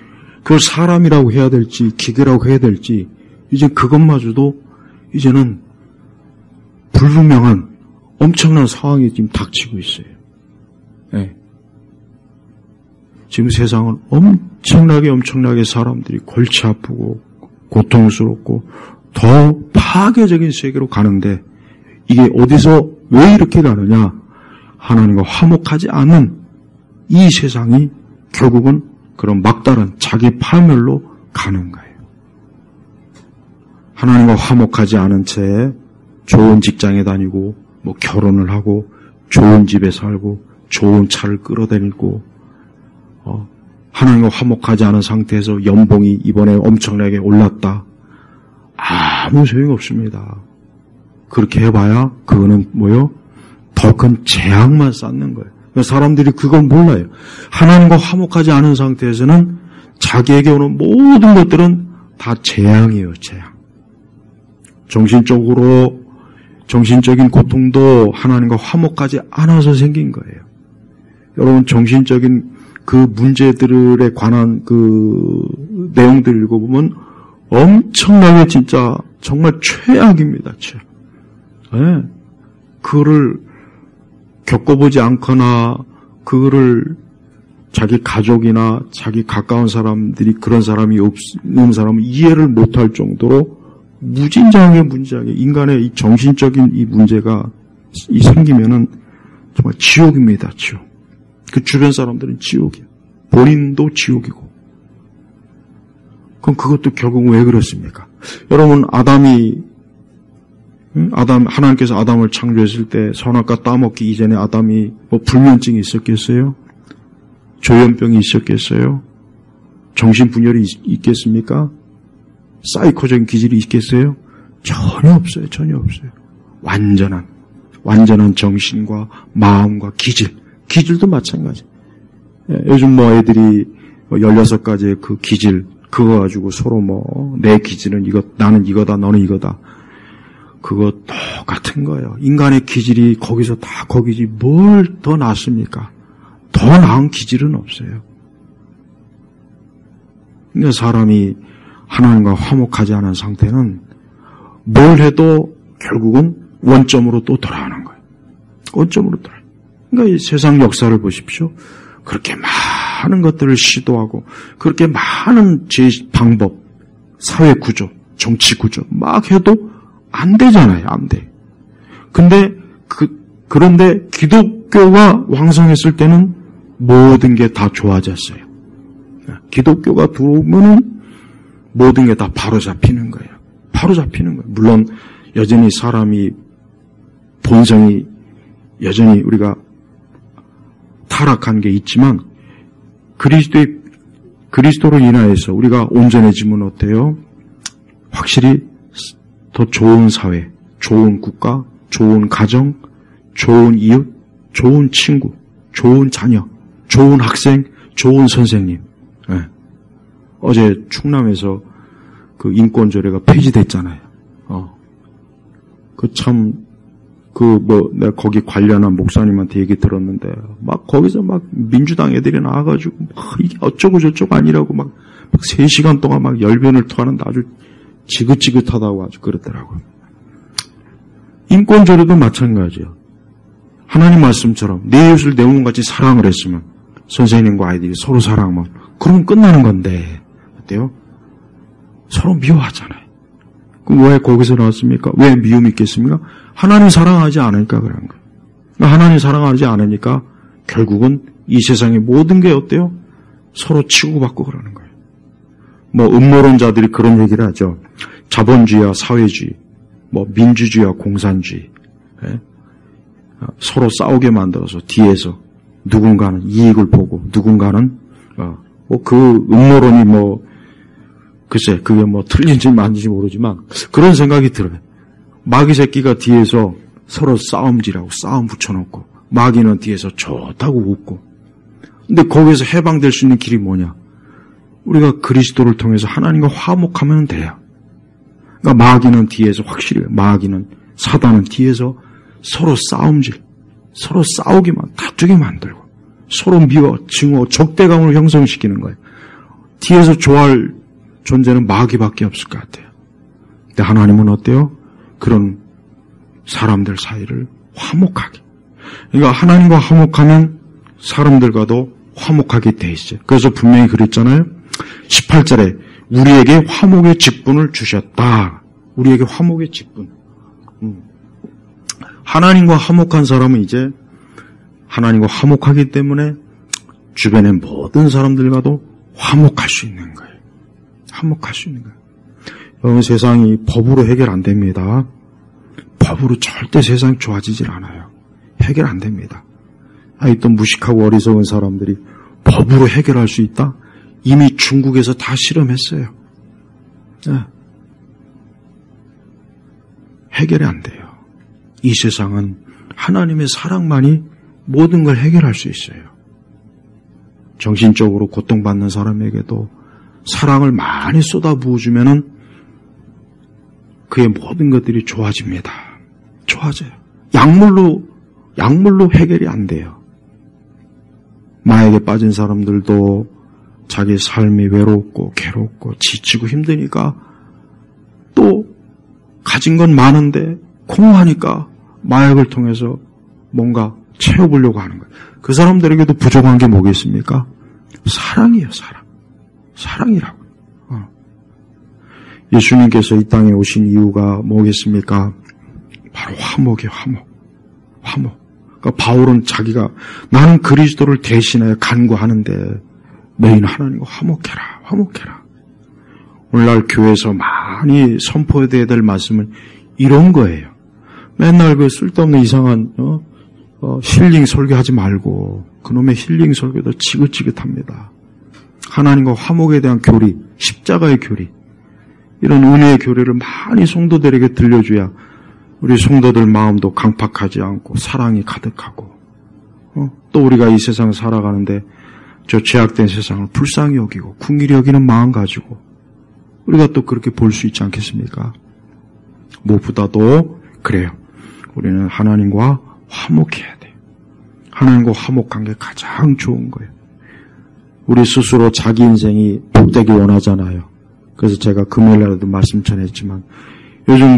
Speaker 1: 그걸 사람이라고 해야 될지, 기계라고 해야 될지, 이제 그것마저도 이제는 불분명한 엄청난 상황이 지금 닥치고 있어요. 네. 지금 세상은 엄청나게 사람들이 골치 아프고 고통스럽고 더 파괴적인 세계로 가는데 이게 어디서 왜 이렇게 가느냐? 하나님과 화목하지 않은 이 세상이 결국은 그런 막다른 자기 파멸로 가는 거예요. 하나님과 화목하지 않은 채 좋은 직장에 다니고 뭐 결혼을 하고 좋은 집에 살고 좋은 차를 끌어다니고 하나님과 화목하지 않은 상태에서 연봉이 이번에 엄청나게 올랐다. 아무 소용이 없습니다. 그렇게 해봐야 그거는 뭐요? 더 큰 재앙만 쌓는 거예요. 사람들이 그걸 몰라요. 하나님과 화목하지 않은 상태에서는 자기에게 오는 모든 것들은 다 재앙이에요. 재앙. 정신적인 고통도 하나님과 화목하지 않아서 생긴 거예요. 여러분 정신적인 그 문제들에 관한 그 내용들을 읽어보면 엄청나게 진짜 정말 최악입니다. 최악. 네. 그거를 겪어보지 않거나 그거를 자기 가족이나 자기 가까운 사람들이 그런 사람이 없는 사람은 이해를 못할 정도로 무진장의 문제하게 인간의 이 정신적인 이 문제가 생기면은 정말 지옥입니다. 지옥. 그 주변 사람들은 지옥이야. 본인도 지옥이고. 그럼 그것도 결국은 왜 그렇습니까? 여러분, 하나님께서 아담을 창조했을 때 선악과 따먹기 이전에 아담이 뭐 불면증이 있었겠어요? 조현병이 있었겠어요? 정신분열이 있겠습니까? 사이코적인 기질이 있겠어요? 전혀 없어요. 전혀 없어요. 완전한 정신과 마음과 기질도 마찬가지. 요즘 뭐 애들이 16가지의 그 기질, 그거 가지고 서로 뭐 내 기질은 이거, 나는 이거다, 너는 이거다. 그거 똑같은 거예요. 인간의 기질이 거기서 다 거기지 뭘 더 낫습니까? 더 나은 기질은 없어요. 그러니까 사람이 하나님과 화목하지 않은 상태는 뭘 해도 결국은 원점으로 또 돌아오는 거예요. 원점으로 돌아와요. 그러니까 이 세상 역사를 보십시오. 그렇게 많은 것들을 시도하고 그렇게 많은 방법, 사회 구조, 정치 구조 막 해도 안 되잖아요. 안 돼. 그런데 기독교가 왕성했을 때는 모든 게 다 좋아졌어요. 기독교가 들어오면은 모든 게 다 바로 잡히는 거예요. 바로 잡히는 거예요. 물론 여전히 사람이 본성이 여전히 우리가 타락한 게 있지만 그리스도로 인하여서 우리가 온전해지면 어때요? 확실히 더 좋은 사회, 좋은 국가, 좋은 가정, 좋은 이웃, 좋은 친구, 좋은 자녀, 좋은 학생, 좋은 선생님. 네. 어제 충남에서 그 인권조례가 폐지됐잖아요. 내가 거기 관련한 목사님한테 얘기 들었는데, 거기서 민주당 애들이 나와가지고, 이게 어쩌고저쩌고 아니라고 3시간 동안 열변을 토하는데 아주 지긋지긋하다고 아주 그러더라고요. 인권조례도 마찬가지예요. 하나님 말씀처럼 내 이웃을 내 몸같이 사랑을 했으면, 선생님과 아이들이 서로 사랑하면, 그러면 끝나는 건데, 어때요? 서로 미워하잖아요. 그럼 왜 거기서 나왔습니까? 왜 미움이 있겠습니까? 하나님 사랑하지 않으니까 그런 거예요. 하나님 사랑하지 않으니까 결국은 이 세상의 모든 게 어때요? 서로 치고받고 그러는 거예요. 음모론자들이 그런 얘기를 하죠. 자본주의와 사회주의, 민주주의와 공산주의, 서로 싸우게 만들어서 뒤에서 누군가는 이익을 보고 누군가는 그 음모론이 글쎄 그게 틀린지 맞는지 모르지만 그런 생각이 들어요. 마귀 새끼가 뒤에서 서로 싸움질하고 싸움 붙여놓고 마귀는 뒤에서 좋다고 웃고. 근데 거기에서 해방될 수 있는 길이 뭐냐? 우리가 그리스도를 통해서 하나님과 화목하면 돼요. 그러니까 마귀는 뒤에서 확실히 마귀는 사단은 뒤에서 서로 싸움질, 서로 싸우기만 다투게 만들고 서로 미워, 증오, 적대감을 형성시키는 거예요. 뒤에서 좋아할 존재는 마귀밖에 없을 것 같아요. 근데 하나님은 어때요? 그런 사람들 사이를 화목하게. 그러니까 하나님과 화목하면 사람들과도 화목하게 돼 있어요. 그래서 분명히 그랬잖아요. 18절에 우리에게 화목의 직분을 주셨다. 우리에게 화목의 직분. 하나님과 화목한 사람은 이제 하나님과 화목하기 때문에 주변의 모든 사람들과도 화목할 수 있는 거예요. 화목할 수 있는 거예요. 여러분, 세상이 법으로 해결 안 됩니다. 법으로 절대 세상이 좋아지질 않아요. 해결 안 됩니다. 또 무식하고 어리석은 사람들이 법으로 해결할 수 있다? 이미 중국에서 다 실험했어요. 네. 해결이 안 돼요. 이 세상은 하나님의 사랑만이 모든 걸 해결할 수 있어요. 정신적으로 고통받는 사람에게도 사랑을 많이 쏟아부어주면은 그의 모든 것들이 좋아집니다. 좋아져요. 약물로 해결이 안 돼요. 마약에 빠진 사람들도 자기 삶이 외롭고 괴롭고 지치고 힘드니까 또 가진 건 많은데 공허하니까 마약을 통해서 뭔가 채워보려고 하는 거예요. 그 사람들에게도 부족한 게 뭐겠습니까? 사랑이에요, 사랑. 사랑이라고. 예수님께서 이 땅에 오신 이유가 뭐겠습니까? 바로 화목이에요, 화목. 그러니까 바울은 자기가 나는 그리스도를 대신하여 간구하는데 너희는 하나님과 화목해라. 오늘날 교회에서 많이 선포해야 될 말씀은 이런 거예요. 맨날 그 쓸데없는 이상한 힐링 설교하지 말고 그놈의 힐링 설교도 지긋지긋합니다. 하나님과 화목에 대한 교리, 십자가의 교리, 이런 은혜의 교리를 많이 성도들에게 들려줘야 우리 성도들 마음도 강팍하지 않고 사랑이 가득하고 또 우리가 이 세상을 살아가는데 저 죄악된 세상을 불쌍히 여기고 긍휼히 여기는 마음 가지고 우리가 또 그렇게 볼 수 있지 않겠습니까? 무엇보다도 그래요. 우리는 하나님과 화목해야 돼요. 하나님과 화목한 게 가장 좋은 거예요. 우리 스스로 자기 인생이 복되기 원하잖아요. 그래서 제가 금요일날에도 말씀 전했지만 요즘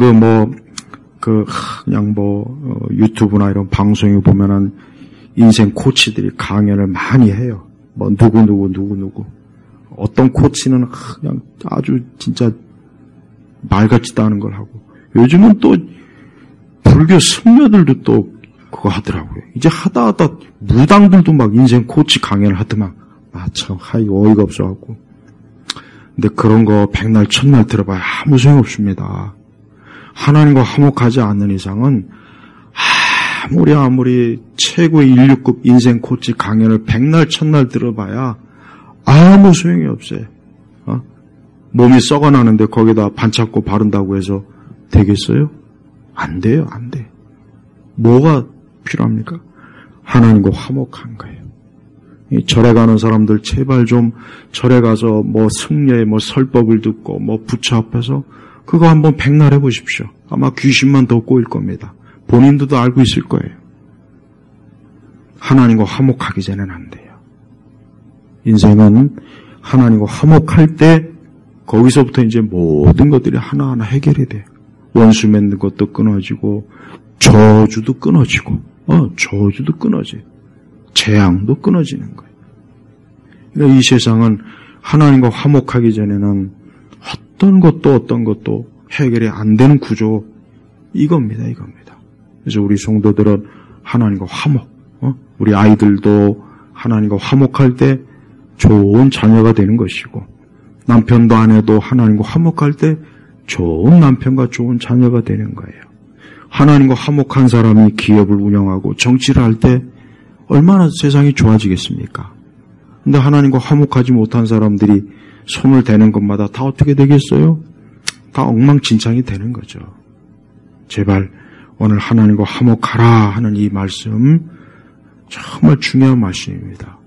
Speaker 1: 그냥 유튜브나 이런 방송에 보면은 인생 코치들이 강연을 많이 해요. 누구. 어떤 코치는 그냥 아주 진짜 말 같지도 않은 걸 하고 요즘은 또 불교 승려들도 또 그거 하더라고요. 이제 하다 무당들도 막 인생 코치 강연을 하더만 참 어이가 없어갖고. 근데 그런 거 백날 천날 들어봐야 아무 소용없습니다. 하나님과 화목하지 않는 이상은 아무리 최고의 1류급 인생 코치 강연을 백날 천날 들어봐야 아무 소용이 없어요. 몸이 썩어나는데 거기다 반창고 바른다고 해서 되겠어요? 안 돼요, 안 돼. 뭐가 필요합니까? 하나님과 화목한 거예요. 절에 가는 사람들 제발 좀 절에 가서 승려의 설법을 듣고 부처 앞에서 그거 한번 백날 해보십시오. 아마 귀신만 더 꼬일 겁니다. 본인들도 알고 있을 거예요. 하나님과 화목하기 전에는 안 돼요. 인생은 하나님과 화목할 때 거기서부터 이제 모든 것들이 하나하나 해결이 돼요. 원수 맺는 것도 끊어지고 저주도 끊어지고 저주도 끊어져요. 재앙도 끊어지는 거예요. 그러니까 이 세상은 하나님과 화목하기 전에는 어떤 것도 해결이 안 되는 구조 이겁니다. 그래서 우리 성도들은 하나님과 화목, 우리 아이들도 하나님과 화목할 때 좋은 자녀가 되는 것이고 남편도 아내도 하나님과 화목할 때 좋은 남편과 좋은 자녀가 되는 거예요. 하나님과 화목한 사람이 기업을 운영하고 정치를 할 때 얼마나 세상이 좋아지겠습니까? 근데 하나님과 화목하지 못한 사람들이 손을 대는 것마다 다 어떻게 되겠어요? 다 엉망진창이 되는 거죠. 제발 오늘 하나님과 화목하라 하는 이 말씀 정말 중요한 말씀입니다.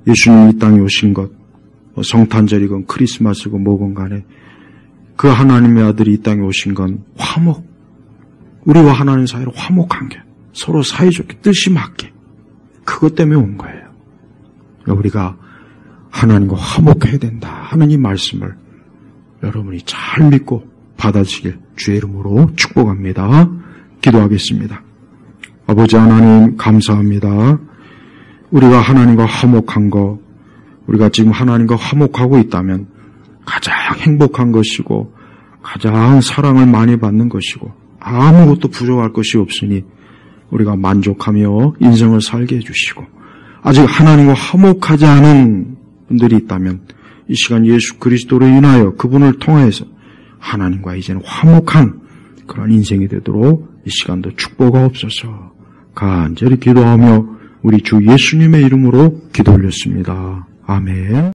Speaker 1: 예수님이 이 땅에 오신 것, 성탄절이건 크리스마스건 뭐건 간에 그 하나님의 아들이 이 땅에 오신 건 화목, 우리와 하나님 사이로 화목한 게 서로 사이좋게 뜻이 맞게 그것 때문에 온 거예요. 우리가 하나님과 화목해야 된다 하는 이 말씀을 여러분이 잘 믿고 받아주길 주의 이름으로 축복합니다. 기도하겠습니다. 아버지 하나님 감사합니다. 우리가 하나님과 화목한 거, 우리가 지금 하나님과 화목하고 있다면 가장 행복한 것이고 가장 사랑을 많이 받는 것이고 아무것도 부족할 것이 없으니 우리가 만족하며 인생을 살게 해주시고 아직 하나님과 화목하지 않은 분들이 있다면 이 시간 예수 그리스도로 인하여 그분을 통해서 하나님과 이제는 화목한 그런 인생이 되도록 이 시간도 축복하옵소서. 간절히 기도하며 우리 주 예수님의 이름으로 기도 올렸습니다. 아멘.